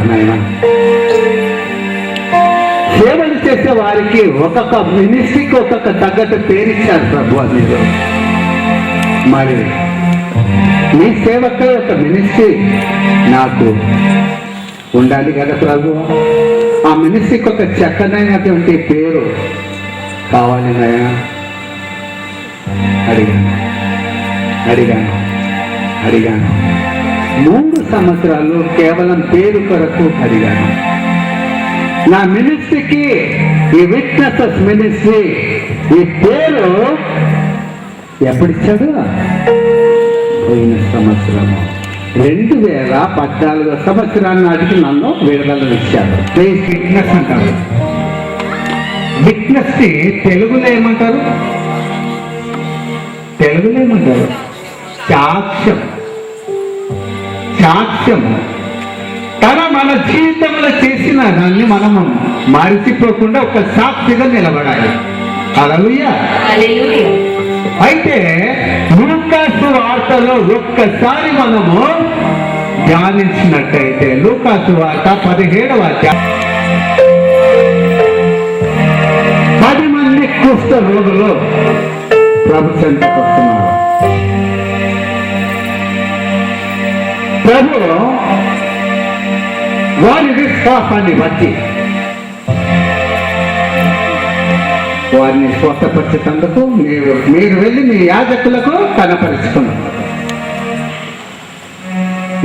నాయన. సేవలు చేసే వారికి ఒక్కొక్క మినిస్ట్రీకి ఒక్కొక్క తగ్గట్టు పేరిచ్చారు ప్రభు. మీరు మరి మీ సేవకై ఒక మినిస్ట్రీ నాకు ఉండాలి కదా ప్రభు. ఆ మినిస్ట్రీకి ఒక చక్కనైనటువంటి పేరు కావాలి నాయన. అడిగాను 3 సంవత్సరాలు కేవలం పేరు కొరకు అడిగాను. నా మినిస్ట్రీకి, ఈ విట్నెసెస్ మినిస్ట్రీ ఈ పేరు ఎప్పుడిచ్చాడు? పోయిన సంవత్సరము 2014 సంవత్సరాల నాటికి నన్ను విడుదల ఇచ్చారు. విట్నెస్ అంటారు. విట్నెస్ కి తెలుగులో ఏమంటారు? సాక్ష్యం. తన మన జీవితంలో చేసిన దాన్ని మనము మరిచిపోకుండా ఒక సాక్షిగా నిలబడాలి. హల్లెలూయా. అయితే లూకా సువార్తలో ఒక్కసారి మనము ధ్యానించినట్టయితే లూకా సువార్త 17వ అధ్యాయం 10 మంది కుష్ఠ రోగులు ప్రభు చెంతకు వస్తున్నారు. ప్రభు వారి విశ్వాసాన్ని బట్టి వారిని స్వస్థపరిచేందుకు మీరు వెళ్ళి మీ యాజకులకు కనపరుచుకున్నారు.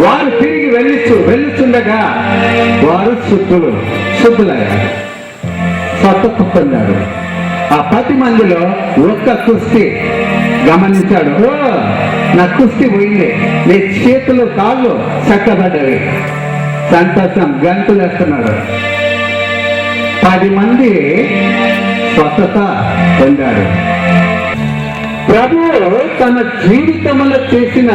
వారు తిరిగి వెళ్ళుచుండగా వారు శుద్ధులయ్యారు, స్వస్థత పొందారు. ఆ 10 మందిలో ఒక్క కుస్తీ గమనించాడు. నా కుస్తీ పోయింది, నీ చేతులు కాళ్ళు చక్కబడ్డవి. సంతోషం, గంతులు వేస్తున్నాడు. 10 మంది స్వస్థత పొందాడు. ప్రభు తన జీవితంలో చేసిన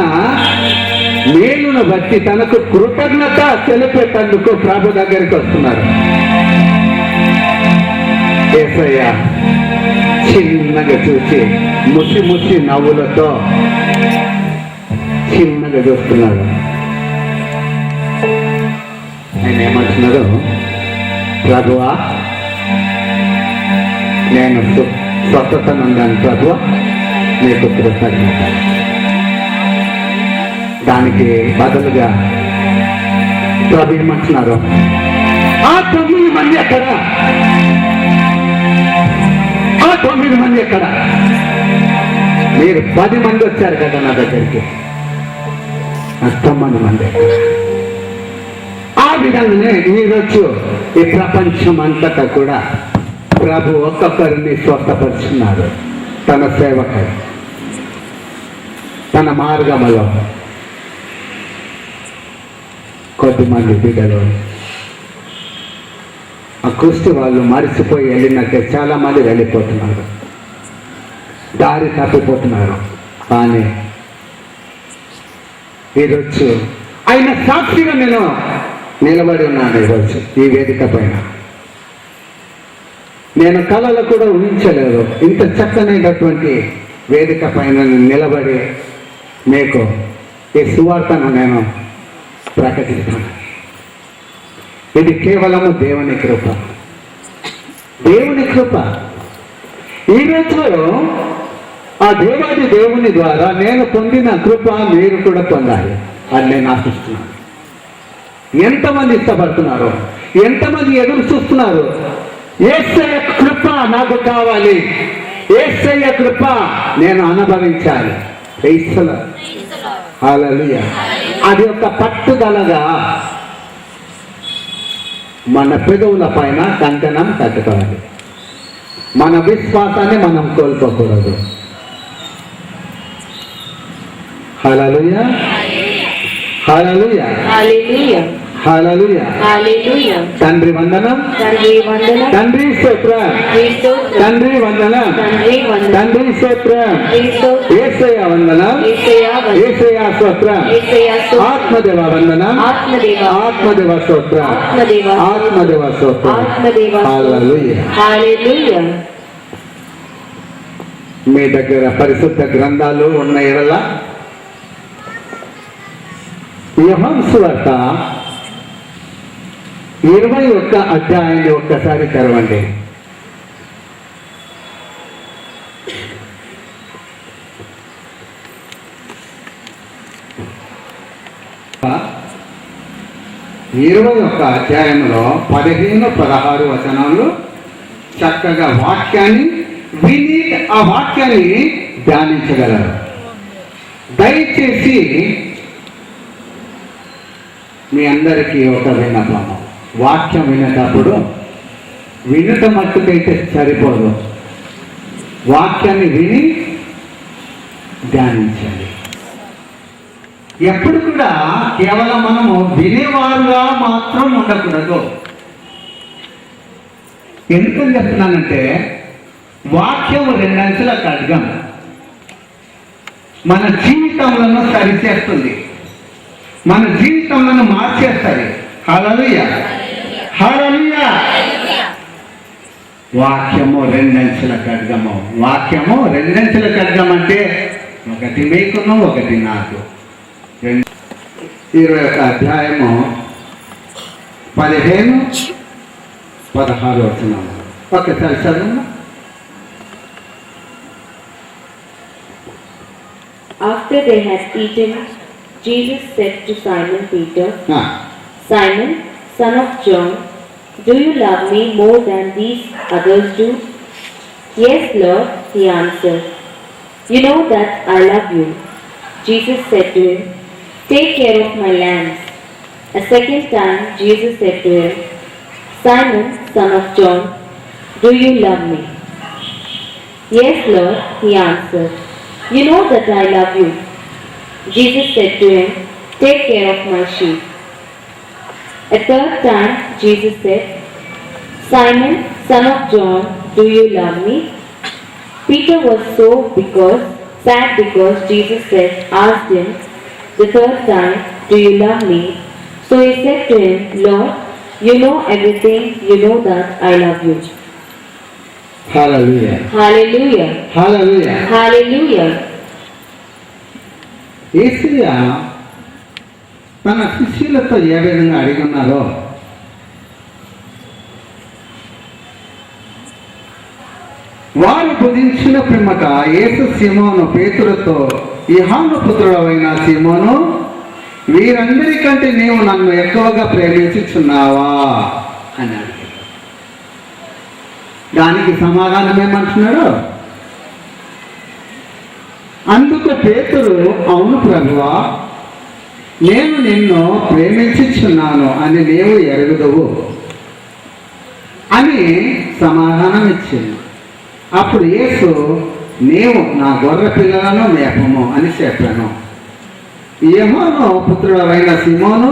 మేలును బట్టి తనకు కృతజ్ఞత తెలిపేటందుకు ప్రభు దగ్గరికి వస్తున్నారు. యేసయ్య చిన్నగా చూసి ముసి నవ్వులతో చిన్నగా చూస్తున్నాడు. ఆయన ఏమంటున్నాడు? ప్రభువా, నేను స్వస్థత నందాను ప్రభువా, నీకు కృతజ్ఞత. దానికి బదులుగా ప్రభు ఏమంటున్నారు? ఆ 9 మంది ఎక్కడ? ఆ 9 మంది ఎక్కడ? మీరు 10 మంది వచ్చారు కదా నా దగ్గరికి, 9 మంది ఎక్కడ? ఆ విధంగానే ఈరోజు ఈ ప్రపంచం అంతటా కూడా ప్రభు ఒక్కొక్కరిని స్వస్థపరుచున్నారు. తన సేవకై, తన మార్గములో కొద్దిమంది బిడ్డలు ఆ కుష్టి వాళ్ళు మరిచిపోయి వెళ్ళినట్టే చాలా మంది వెళ్ళిపోతున్నారు, దారి తప్పిపోతున్నారు. కానీ ఈరోజు ఆయన సాక్షిగా నేను నిలబడి ఉన్నాను. ఈరోజు ఈ వేదిక పైన నేను కళలు కూడా ఊహించలేదు. ఇంత చక్కనైనటువంటి వేదిక పైన నిలబడి మీకు ఈ సువార్తను నేను ప్రకటిస్తాను. ఇది కేవలము దేవుని కృప. ఈరోజు ఆ దేవాది దేవుని ద్వారా నేను పొందిన కృప మీరు కూడా పొందాలి అని నేను ఆశిస్తున్నాను. ఎంతమంది ఇష్టపడుతున్నారు, ఎంతమంది ఎదురు చూస్తున్నారు? యేసయ్య కృప నాకు కావాలి, యేసయ్య కృప నేను అనుభవించాలి. హల్లెలూయా. అది ఒక పట్టుదలగా మన పెదవుల పైన కంకణం కట్టుకోవాలి. మన విశ్వాసాన్ని మనం కోల్పోకూడదు. హల్లెలూయా, హల్లెలూయా, హల్లెలూయా, హల్లెలూయా. తండ్రి వందనం, తండ్రి స్తోత్రం, తండ్రి వందనం, తండ్రి స్తోత్రం, యేసయ్య వందనం, యేసయ్య స్తోత్రం, ఆత్మదేవ వందనం, ఆత్మదేవ స్తోత్రం, ఆత్మదేవ స్తోత్రం. హల్లెలూయా. మీ దగ్గర పరిశుద్ధ గ్రంథాలు ఉన్న ఎడల యోహాను సువార్త 21 అధ్యాయాన్ని ఒక్కసారి తెరవండి. ఇరవై ఒక్క అధ్యాయంలో 15-16 వచనాలు చక్కగా వాక్యాన్ని విని ఆ వాక్యాన్ని ధ్యానించగలరు. దయచేసి మీ అందరికీ ఒక విన్నపము, వాక్యం వినేటప్పుడు వినుట మట్టుకైతే సరిపోదు, వాక్యాన్ని విని ధ్యానించాలి. ఎప్పుడు కూడా కేవలం మనము వినేవారుగా మాత్రం ఉండకూడదు. ఎందుకని చెప్తున్నానంటే వాక్యం 2 అంచెల ఖడ్గం మన జీవితంలో సరిచేస్తుంది, మన జీవితంలో మార్చేస్తుంది. హల్లెలూయా, హల్లెలూయా. వాక్యము 2 అంచెల ఖడ్గము. వాక్యము 2 అంచెల ఖడ్గం అంటే ఒకటి మీకును ఒకటి నాకు. 21 అధ్యాయము 15-16 వచనాలు ఒకసారి చదువు. After they had eaten, Jesus said to Simon Peter, Simon, son of John, do you love me more than these others do? Yes, Lord, he answered. You know that I love you. Jesus said to him, take care of my lambs. A second time Jesus said to him, Simon, son of John, do you love me? Yes, Lord, he answered. You know that I love you. Jesus said to him, take care of my sheep. A third time Jesus said, Simon, son of John, do you love me? Peter was sad because Jesus asked him the third time, do you love me? So he said to him, Lord, you know everything, you know that I love you. Hallelujah. Hallelujah. Hallelujah. Hallelujah. యేసయ్య తన శిష్యులతో ఏ విధంగా అడిగున్నారో వారు భుజించిన పిమ్మట యేసు సీమోను పేతురుతో, యోహాను పుత్రుడవైన సీమోను, వీరందరికంటే నీవు నన్ను ఎక్కువగా ప్రేమించుచున్నావా అన్నాడు. దానికి సమాధానం ఏమంటున్నాడు? అందుకు పేతురు, అవును ప్రభువా, నేను నిన్ను ప్రేమించుచున్నాను అని నీవు ఎరుగుదువు అని సమాధానం ఇచ్చింది. అప్పుడు యేసు, నీవు నా గొర్రె పిల్లలను మేపము అని చెప్పాను. యోహాను పుత్రుడవైన సీమోను,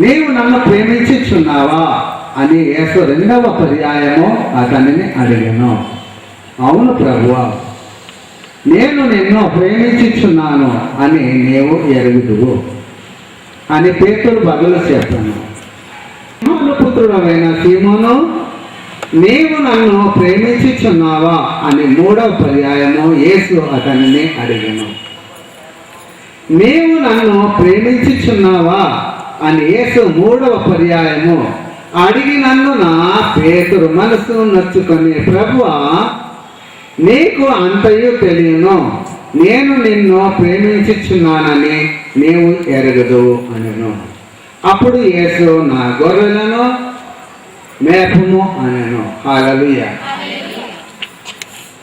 నీవు నన్ను ప్రేమించుచున్నావా అని యేసు 2వ పర్యాయము అతనిని అడిగాను. అవును ప్రభువా, నేను నిన్ను ప్రేమించుచున్నాను అని నీవు ఎరుగుదువు అని పేతురు బదులు చెప్పాను. యోహాను పుత్రుడవైన సీమోను, నీవు నన్ను ప్రేమించుచున్నావా అని 3వ పర్యాయము యేసు అతనిని అడిగాను. నీవు నన్ను ప్రేమించుచున్నావా అని యేసు 3వ పర్యాయము అడిగినందున పేతురు మనసు నచ్చుకొని, ప్రభువా, నీకు అంతయు తెలియను, నేను నిన్ను ప్రేమించుచున్నానని నీవు ఎరగదు అనెను. అప్పుడు యేసు, నా గొర్రెలను మేపము అనెను. హల్లెలూయా.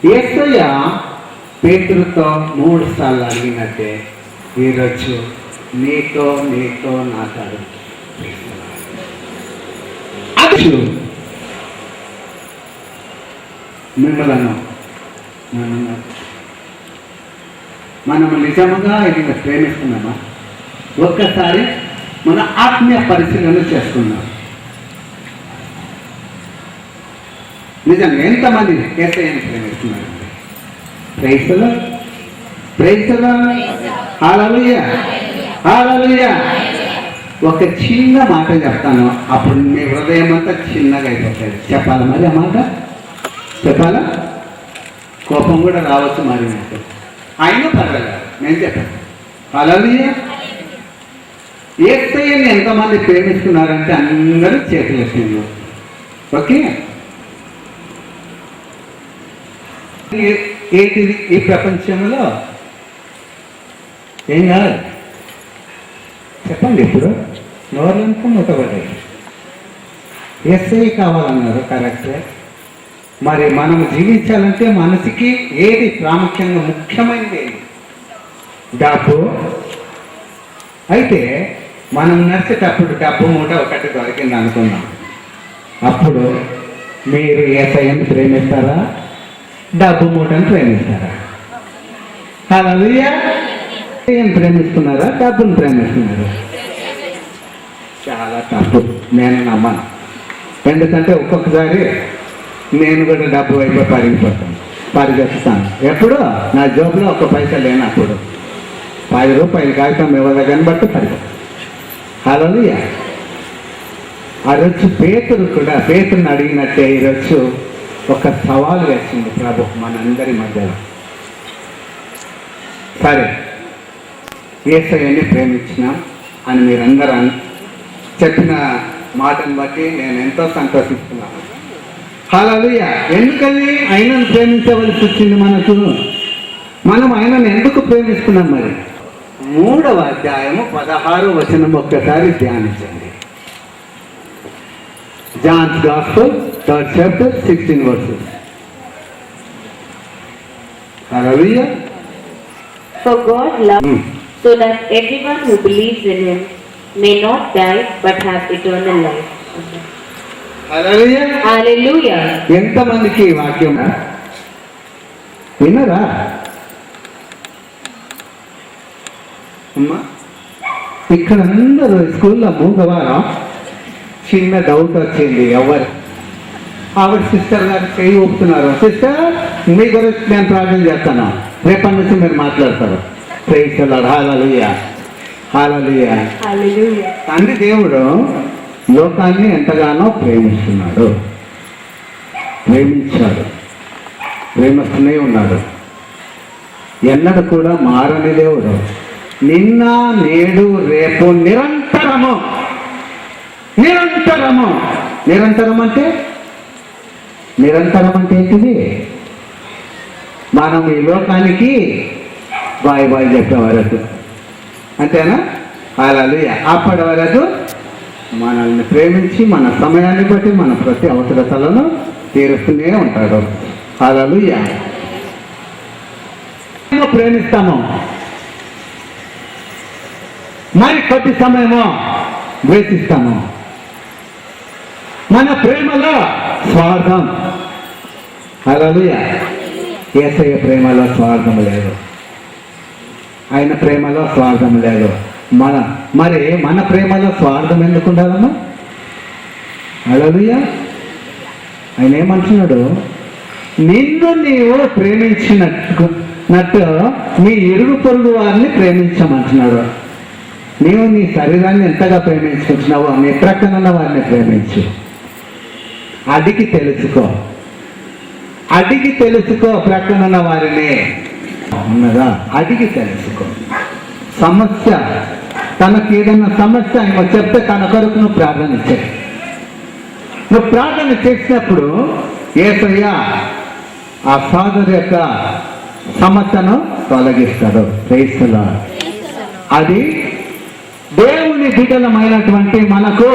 యేసయ్య పేతురుతో 3 సార్లు అడిగినట్టే ఈరోజు నీతో నాతో మిమ్మలను మనము నిజముగా ఇది ప్రేమిస్తున్నామా? ఒక్కసారి మన ఆత్మీయ పరిశీలన చేసుకున్నాం. నిజంగా ఎంతమంది యేసయ్యను ప్రేమిస్తున్నారు? ప్రైజ్లో హల్లెలూయా, హల్లెలూయా. ఒక చిన్న మాట చెప్తాను, అప్పుడు మీ హృదయం అంతా చిన్నగా అయిపోతుంది. చెప్పాలా మరి ఆ మాట? చెప్పాలా? కోపం కూడా రావచ్చు మరి నాకు, అయినా పర్వాలేదు, నేను చెప్పాను. హల్లెలూయా. యేసయ్యని ఎంతమంది ప్రేమిస్తున్నారంటే అందరూ చేతులు ఎత్తిండ్రు. ఓకే, ఏంటిది ఈ ప్రపంచంలో ఏం కాదు చెప్పండి. ఇప్పుడు నోర్లంతా మూతపడ్డాయి. యేసయ్య కావాలన్నారు, కరెక్టే. మరి మనం జీవించాలంటే మనసుకి ఏది ప్రాముఖ్యంగా ముఖ్యమైనది? డబ్బు. అయితే మనం నడిచేటప్పుడు డబ్బు మూట ఒకటి దొరికింది అనుకుందాం. అప్పుడు మీరు యేసయ్యని ప్రేమిస్తారా, డబ్బు మూటని ప్రేమిస్తారా? హల్లెలూయా. ఏం ప్రేమిస్తున్నారా, డబ్బుని ప్రేమిస్తున్నారా? చాలా తప్పు. నేను నమ్మను. ఎందుకంటే ఒక్కొక్కసారి నేను కూడా డబ్బు వైపు పరిగెత్తుతాను. ఎప్పుడు నా జోబులో ఒక్క పైసా లేనప్పుడు 10 రూపాయలు కాగితం ఇవ్వదని బట్టి పరిగెత్తాను. హల్లెలూయా. ఆ రోజు పేతురుని అడిగినట్టే ఈరోజు ఒక సవాలు వేసింది ప్రభు మనందరి మధ్యలో. సరే, యేసయ్యని ప్రేమించినాం అని మీరందరూ చెప్పిన మాటను బట్టి నేను ఎంతో సంతోషిస్తున్నాను. హల్లెలూయా. ఎందుకని ఆయనను ప్రేమించవలసి వచ్చింది మనకు? మనం ఆయనను ఎందుకు ప్రేమిస్తున్నాం? మరి 3వ అధ్యాయము 16వ వచనం ఒక్కసారి ధ్యానించండి. Johne's gospel 3rd chapter 16 verses. Hallelujah. For God loved so that everyone who believes in him may not die but have eternal life. Hallelujah. Hallelujah. ఎంతమందికి ఈ వాక్యం విన్నరా అమ్మా? ఇక్కడ అందరూ స్కూల్లో మూగవారం చిన్న డౌట్ వచ్చింది. ఆవిడ సిస్టర్ గారు చేయి ఊపుతున్నారు. సిస్టర్, మీ గురించి నేను ప్రార్థన చేస్తాను, రేపటి నుంచి మీరు మాట్లాడతారు. Praise the Lord. Hallelujah. Hallelujah. Hallelujah. తండ్రి దేవుడు లోకాన్ని ఎంతగానో ప్రేమిస్తున్నాడు, ప్రేమిస్తూనే ఉన్నాడు. ఎన్నడూ కూడా మారని దేవుడు. నిన్న నేడు రేపు నిరంతరము. నిరంతరం అంటే ఏంటిది? మనం ఈ లోకానికి బాయ్ చెప్పే వరకు, అంతేనా? హల్లెలూయా. అప్పటి వరకు మనల్ని ప్రేమించి మన సమయాన్ని బట్టి మన ప్రతి అవసరతలను తీరుస్తూనే ఉంటాడు. హల్లెలూయా. ప్రేమిస్తాము, మరి కొద్ది సమయమో ద్వేషిస్తాము. మన ప్రేమలో స్వార్థం. హల్లెలూయా. యేసయ్య ప్రేమలో స్వార్థం లేదు, ఆయన ప్రేమలో స్వార్థం లేదు. మరి మన ప్రేమలో స్వార్థం ఎందుకు ఉండాలమ్మా? హల్లెలూయా. ఆయన ఏమంటున్నాడు? నిన్ను నీవు ప్రేమించినట్టు నీ ఇరుగు పొరుగు వారిని ప్రేమించమంటున్నాడు. నీవు నీ శరీరాన్ని ఎంతగా ప్రేమించుకుంటున్నావో నీ ప్రక్కనున్న వారిని ప్రేమించు. అడిగి తెలుసుకో ప్రక్కనున్న వారిని ఉన్నదా, అడిగి తెలుసుకో. సమస్య, తనకి ఏదైనా సమస్య ఆయన చెప్తే తన కొరకు నువ్వు ప్రార్థన చేయి. నువ్వు ప్రార్థన చేసినప్పుడు యేసయ్య ఆ సోదరు యొక్క సమస్యను తొలగిస్తాడు. Praise the lord. అది దేవుని బిడ్డలమైనటువంటి మనకు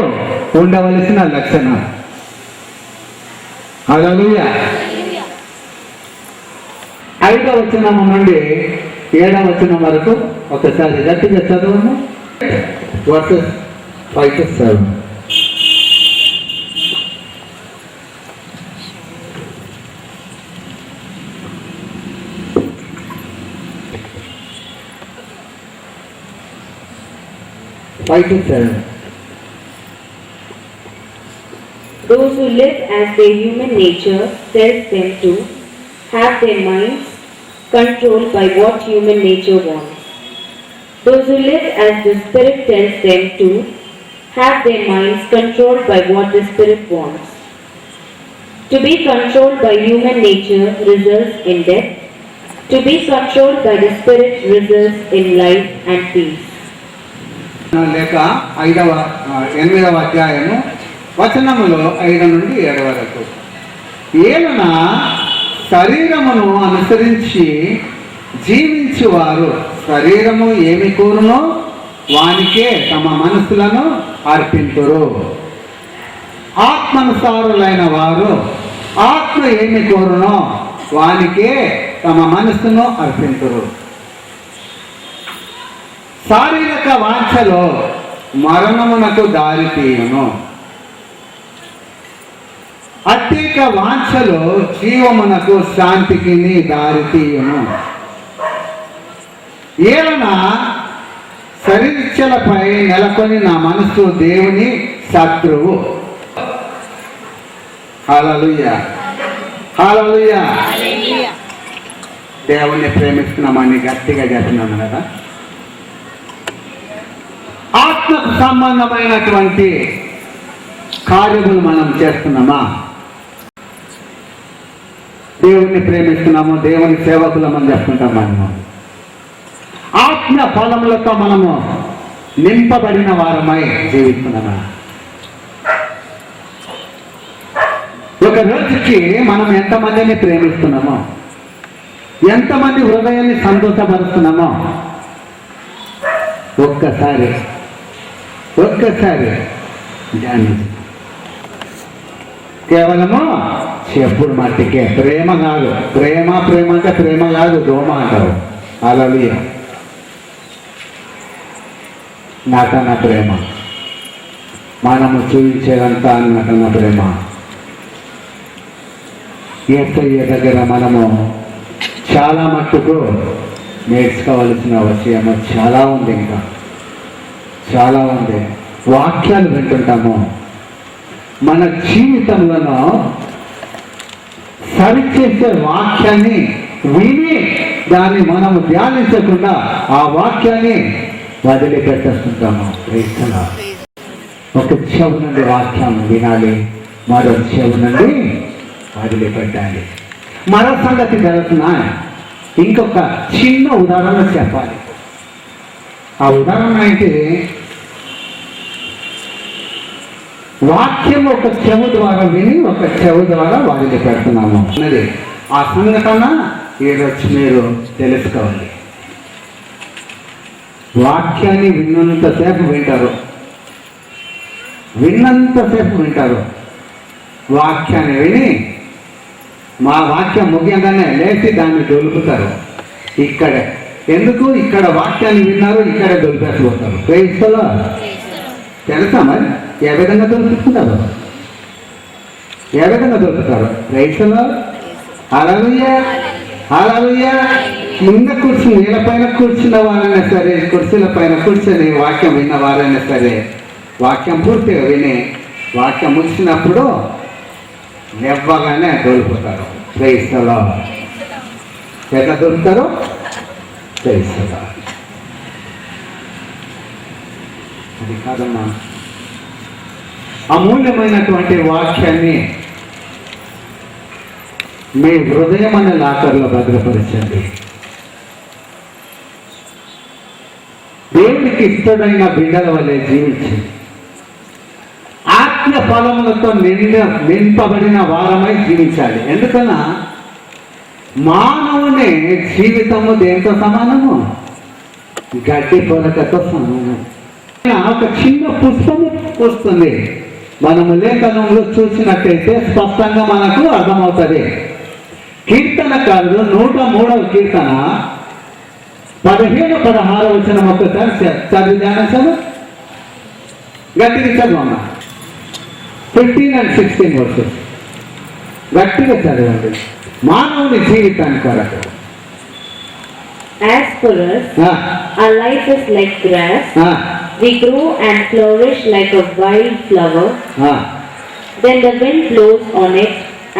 ఉండవలసిన లక్షణం. హల్లెలూయా. 5వ వచనం నుండి 7వ వచనం వరకు ఒకసారి గట్టిగా చదవము. Verses 5 to 7. Those who live as their human nature tells them to have their minds controlled by what human nature wants. Those who live as the Spirit tells them to have their minds controlled by what the Spirit wants. To be controlled by human nature results in death. To be controlled by the Spirit results in life and peace. లేక 8వ అధ్యాయము వచనములో 5 నుండి 7 వరకు. ఏలన శరీరమును అనుసరించి జీవించువారు శరీరము ఏమి కోరునో వానికే తమ మనసులను అర్పింతురు. ఆత్మానుసారులైన వారు ఆత్మ ఏమి కోరునో వానికే తమ మనసును అర్పింతురు. శారీరక వాంఛలో మరణమునకు దారి తీయును, అత్యేక వాంఛలో జీవమునకు శాంతికి దారి తీయును. ఏలన శరీరలపై నెలకొని నా మనసు దేవుని శత్రువు. హల్లెలూయా, హల్లెలూయా. దేవుణ్ణి ప్రేమిస్తున్నామని గట్టిగా చెప్తున్నాను కదా. ఆత్మకు సంబంధమైనటువంటి కార్యములు మనం చేస్తున్నామా? దేవుణ్ణి ప్రేమిస్తున్నాము, దేవుని సేవకులమని చెప్పుకుంటాం. మనము ఆత్మ ఫలములతో మనము నింపబడిన వారమై జీవిస్తున్నామా? ఒక రోజుకి మనం ఎంతమందిని ప్రేమిస్తున్నామో, ఎంతమంది హృదయాన్ని సంతోషపరుస్తున్నామో ఒక్కసారి ధ్యానించు. కేవలము చెప్పుడు మట్టికే. ప్రేమ కాదు. ప్రేమ అంటే ప్రేమ కాదు, దోమ అంటారు. హల్లెలూయా. నాకన్నా ప్రేమ, మనము చూపించేదంతా నాకన్నా ప్రేమ. యేసయ్య దగ్గర మనము చాలా మట్టుకు నేర్చుకోవలసిన విషయం చాలా ఉంది, ఇంకా చాలా ఉంది. వాక్యాలు వింటుంటాము, మన జీవితంలో సరిచేసే వాక్యాన్ని విని దాన్ని మనము ధ్యానించకుండా ఆ వాక్యాన్ని వదిలిపెట్టేస్తుంటాము. ఒక చెవు నుండి వాక్యం వినాలి, మరో చెవు నుండి వదిలిపెట్టాలి. మరో సంగతి జరుగుతున్నా, ఇంకొక చిన్న ఉదాహరణ చెప్పాలి. ఆ ఉదాహరణ అయితే వాక్యం ఒక చెవు ద్వారా విని ఒక చెవు ద్వారా వారిని పెడుతున్నాము అన్నది. ఆ సంఘటన ఈరోజు మీరు తెలుసుకోవాలి. వాక్యాన్ని విన్నంతసేపు వింటారు. వాక్యాన్ని విని మా వాక్యం ముఖ్యంగానే లేచి దాన్ని దొలుపుతారు. ఇక్కడే ఎందుకు? ఇక్కడ వాక్యాన్ని విన్నారు, ఇక్కడే దొలిపేసిపోతారు. క్రైస్తవులు తెలుసా మరి ఏ విధంగా దొరుకుతున్నారు? క్రైస్తవులు హల్లెలూయా, హల్లెలూయా. కింద కూర్చుని నీళ్ళపైన కూర్చున్న వారైనా సరే, కుర్చీల పైన కూర్చొని వాక్యం విన్న వారైనా సరే, వాక్యం పూర్తిగా విని వాక్యం ముగిసినప్పుడు నెవ్వగానే దొరుకుతారు. క్రైస్తవులు ఎట్లా దొరుకుతారు? క్రైస్తవులు. అది కాదమ్మా, అమూల్యమైనటువంటి వాక్యాన్ని మీ హృదయం అనే లాకర్లో భద్రపరచండి. దేవునికి ఇష్టమైన బిడ్డల వల్లే జీవించండి. ఆత్మ ఫలములతో నింపబడిన వారమై జీవించాలి. ఎందుకన్నా మానవుని జీవితము దేంతో సమానము? గడ్డి పొలకతో సమానం. ఒక చిన్న పుష్పము పూస్తుంది. మనము లేఖనంలో చూసినట్టయితే స్పష్టంగా మనకు అర్థమవుతుంది. కీర్తనకారుడు 103వ కీర్తన 15-16 వచనం ఒక్కసారి చదివి ధ్యానించాము. గట్టిగా చదవమ్మా. 15 and 16 వర్సెస్ గట్టిగా చదవండి. మానవుని జీవితాన్ని కొరకు. As for us, our life is like grass. We grow and flourish like a wild flower. Then the wind blows on it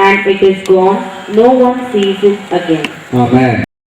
and it is gone. No one sees it again. Amen.